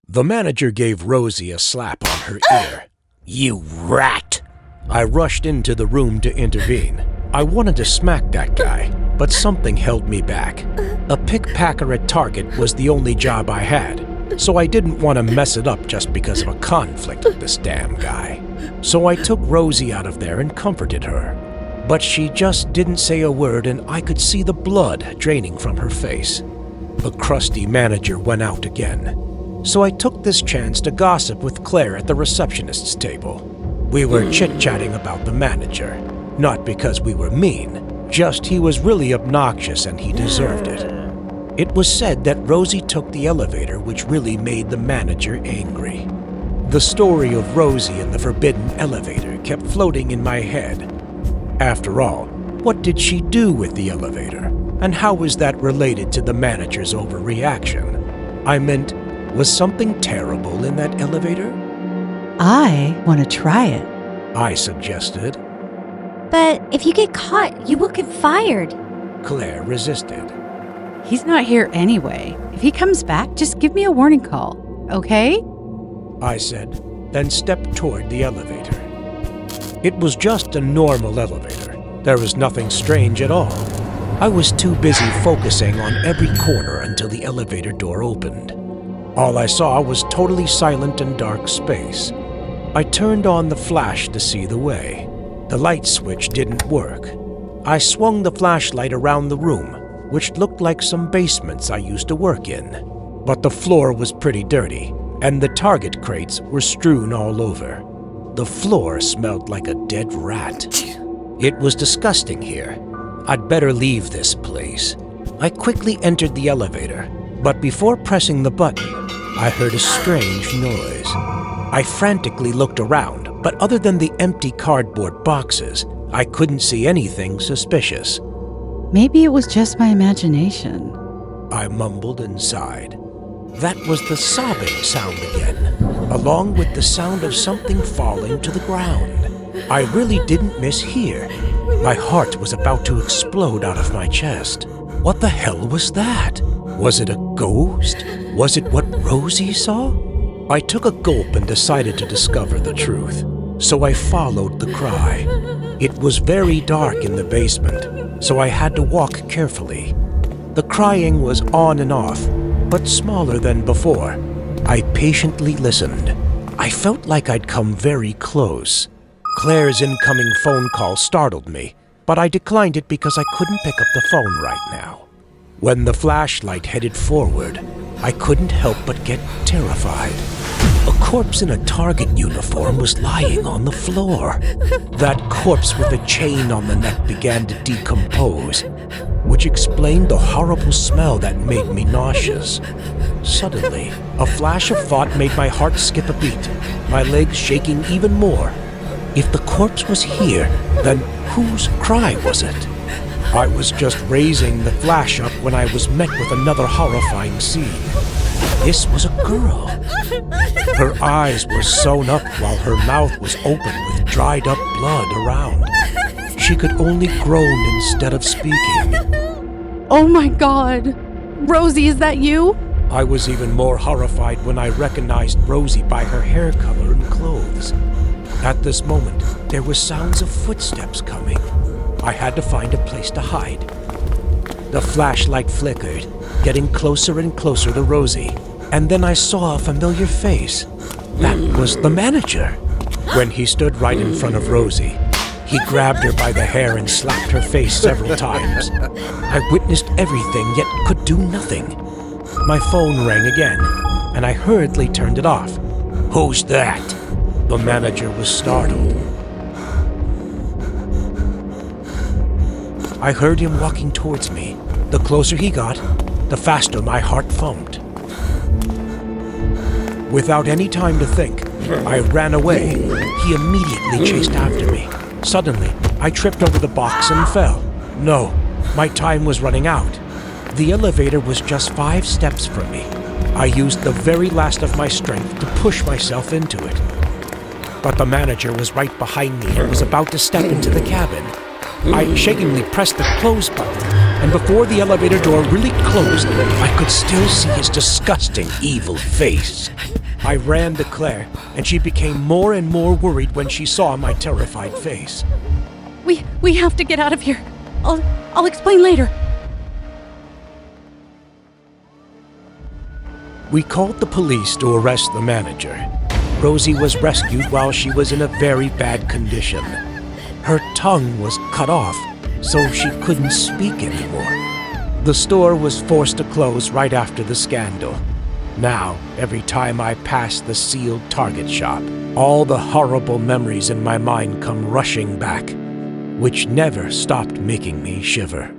The manager gave Rosie a slap on her ear. "You rat!" I rushed into the room to intervene. I wanted to smack that guy, but something held me back. A pickpacker at Target was the only job I had, so I didn't want to mess it up just because of a conflict with this damn guy. So I took Rosie out of there and comforted her. But she just didn't say a word, and I could see the blood draining from her face. The crusty manager went out again. So I took this chance to gossip with Claire at the receptionist's table. We were chit-chatting about the manager. Not because we were mean, just he was really obnoxious and he deserved it. It was said that Rosie took the elevator, which really made the manager angry. The story of Rosie and the forbidden elevator kept floating in my head. After all, what did she do with the elevator? And how was that related to the manager's overreaction? I meant, was something terrible in that elevator? I want to try it. I suggested. But if you get caught, you will get fired. Claire resisted. He's not here anyway. If he comes back, just give me a warning call, okay? I said, then stepped toward the elevator. It was just a normal elevator. There was nothing strange at all. I was too busy focusing on every corner until the elevator door opened. All I saw was totally silent and dark space. I turned on the flash to see the way. The light switch didn't work. I swung the flashlight around the room, which looked like some basements I used to work in. But the floor was pretty dirty, and the Target crates were strewn all over. The floor smelled like a dead rat. It was disgusting here. I'd better leave this place. I quickly entered the elevator, but before pressing the button, I heard a strange noise. I frantically looked around, but other than the empty cardboard boxes, I couldn't see anything suspicious. Maybe it was just my imagination. I mumbled and sighed. That was the sobbing sound again, along with the sound of something falling to the ground. I really didn't mishear. My heart was about to explode out of my chest. What the hell was that? Was it a ghost? Was it what Rosie saw? I took a gulp and decided to discover the truth. So I followed the cry. It was very dark in the basement, so I had to walk carefully. The crying was on and off, but smaller than before. I patiently listened. I felt like I'd come very close. Claire's incoming phone call startled me, but I declined it because I couldn't pick up the phone right now. When the flashlight headed forward, I couldn't help but get terrified. A corpse in a Target uniform was lying on the floor. That corpse with a chain on the neck began to decompose, which explained the horrible smell that made me nauseous. Suddenly, a flash of thought made my heart skip a beat, my legs shaking even more. If the corpse was here, then whose cry was it? I was just raising the flash up when I was met with another horrifying scene. This was a girl. Her eyes were sewn up while her mouth was open with dried up blood around. She could only groan instead of speaking. Oh my God! Rosie, is that you? I was even more horrified when I recognized Rosie by her hair color and clothes. At this moment, there were sounds of footsteps coming. I had to find a place to hide. The flashlight flickered, getting closer and closer to Rosie, and then I saw a familiar face. That was the manager. When he stood right in front of Rosie, he grabbed her by the hair and slapped her face several times. I witnessed everything, yet could do nothing. My phone rang again, and I hurriedly turned it off. "Who's that?" The manager was startled. I heard him walking towards me. The closer he got, the faster my heart thumped. Without any time to think, I ran away. He immediately chased after me. Suddenly, I tripped over the box and fell. No, my time was running out. The elevator was just 5 steps from me. I used the very last of my strength to push myself into it. But the manager was right behind me and was about to step into the cabin. I shakingly pressed the close button, and before the elevator door really closed, I could still see his disgusting, evil face. I ran to Claire, and she became more and more worried when she saw my terrified face. We have to get out of here. I'll explain later. We called the police to arrest the manager. Rosie was rescued while she was in a very bad condition. Her tongue was cut off, so she couldn't speak anymore. The store was forced to close right after the scandal. Now, every time I pass the sealed Target shop, all the horrible memories in my mind come rushing back, which never stopped making me shiver.